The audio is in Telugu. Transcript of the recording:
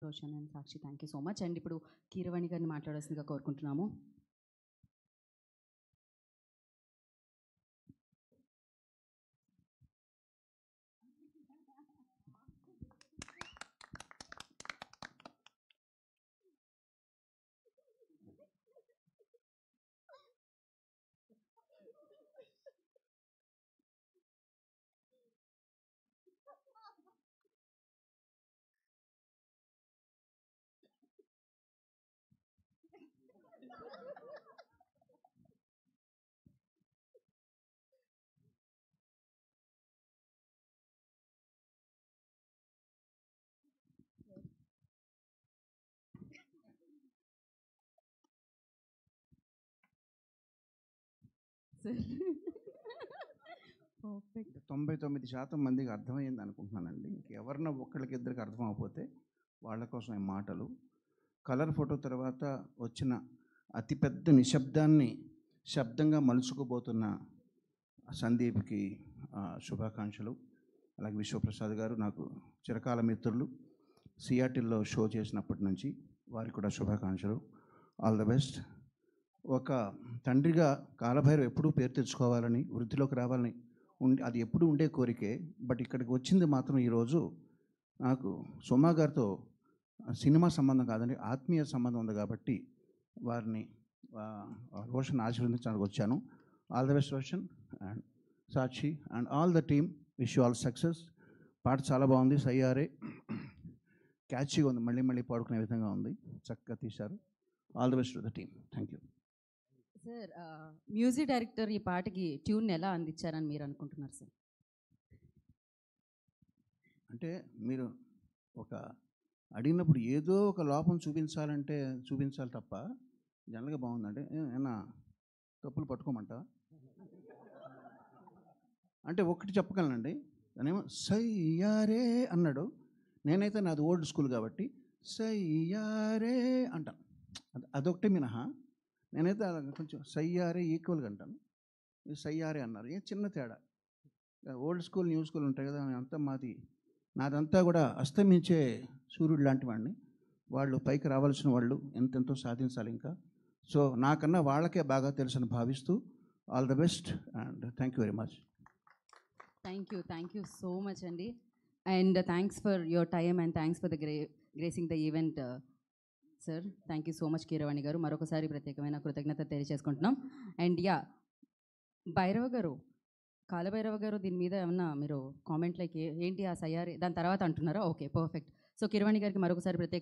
Roshan and Sakshi thank you so much. And ఇప్పుడు కీరవాణి గారిని మాట్లాడాల్సిందిగా కోరుకుంటున్నాము. పర్ఫెక్ట్. 99% మందికి అర్థమైంది అనుకుంటున్నానండి. ఇంకెవరన్నా ఒక్కళ్ళకి ఇద్దరికి అర్థం అవ్వకపోతే వాళ్ళ కోసం ఈ మాటలు. కలర్ ఫోటో తర్వాత వచ్చిన అతిపెద్ద నిశ్శబ్దాన్ని శబ్దంగా మలుచుకోబోతున్న సందీప్కి శుభాకాంక్షలు. అలాగే విశ్వప్రసాద్ గారు నాకు చిరకాల మిత్రులు, సియాటిల్లో షో చేసినప్పటి నుంచి వారికి కూడా శుభాకాంక్షలు. All the best. ఒక తండ్రిగా కాలభైరవ్ ఎప్పుడూ పేరు తెచ్చుకోవాలని, వృద్ధిలోకి రావాలని అది ఎప్పుడూ ఉండే కోరికే. బట్ ఇక్కడికి వచ్చింది మాత్రం ఈరోజు నాకు సుమా గారితో సినిమా సంబంధం కాదండి, ఆత్మీయ సంబంధం ఉంది కాబట్టి వారిని రోషన్ ఆశీర్వదించడానికి వచ్చాను. All the best Roshan and Sakshi and all the team. Wish you all success. పాట చాలా బాగుంది, సయ్యారే క్యాచీగా ఉంది, మళ్ళీ మళ్ళీ పాడుకునే విధంగా ఉంది, చక్కగా తీశారు. All the best to the team. Thank you sir. Music director ఈ పాటకి ట్యూన్ ఎలా అందించారని మీరు అనుకుంటున్నారు సార్? అంటే మీరు ఒక అడిగినప్పుడు ఏదో ఒక లోపం చూపించాలంటే చూపించాలి తప్ప జనరల్గా బాగుందంటే ఏమన్నా తప్పులు పట్టుకోమంట అంటే ఒకటి చెప్పగలనండి. దానేమో సయ్యారే అన్నాడు, నేనైతే నాది ఓల్డ్ స్కూల్ కాబట్టి సయ్యారే అంటాను. అదొకటి మినహా నేనైతే కొంచెం సయ్యారే ఈక్వల్గా అంటాను. సయ్యారే అన్నారు, ఏ చిన్న తేడా. ఓల్డ్ స్కూల్ న్యూ స్కూల్ ఉంటాయి కదా, అంతా నాదంతా కూడా అస్తమించే సూర్యుడు లాంటి వాడిని. వాళ్ళు పైకి రావాల్సిన వాళ్ళు ఎంతెంతో సాధించాలి ఇంకా. సో నాకన్నా వాళ్ళకే బాగా తెలుసని భావిస్తూ all the best and thank you very much. Thank you so much అండి. And thanks for your time and thanks for the gracing the event sir. Thank you so much Keeravani garu. మరొకసారి ప్రత్యేకమైన కృతజ్ఞత తెలియజేసుకుంటున్నాం. అండ్ భైరవ గారు, కాలభైరవ గారు, దీని మీద ఏమన్నా మీరు కామెంట్ లైక్ ఏంటి ఆ సయ్యారి దాని తర్వాత అంటున్నారా? Okay, perfect. సో కీరవాణి గారికి మరొకసారి ప్రత్యేక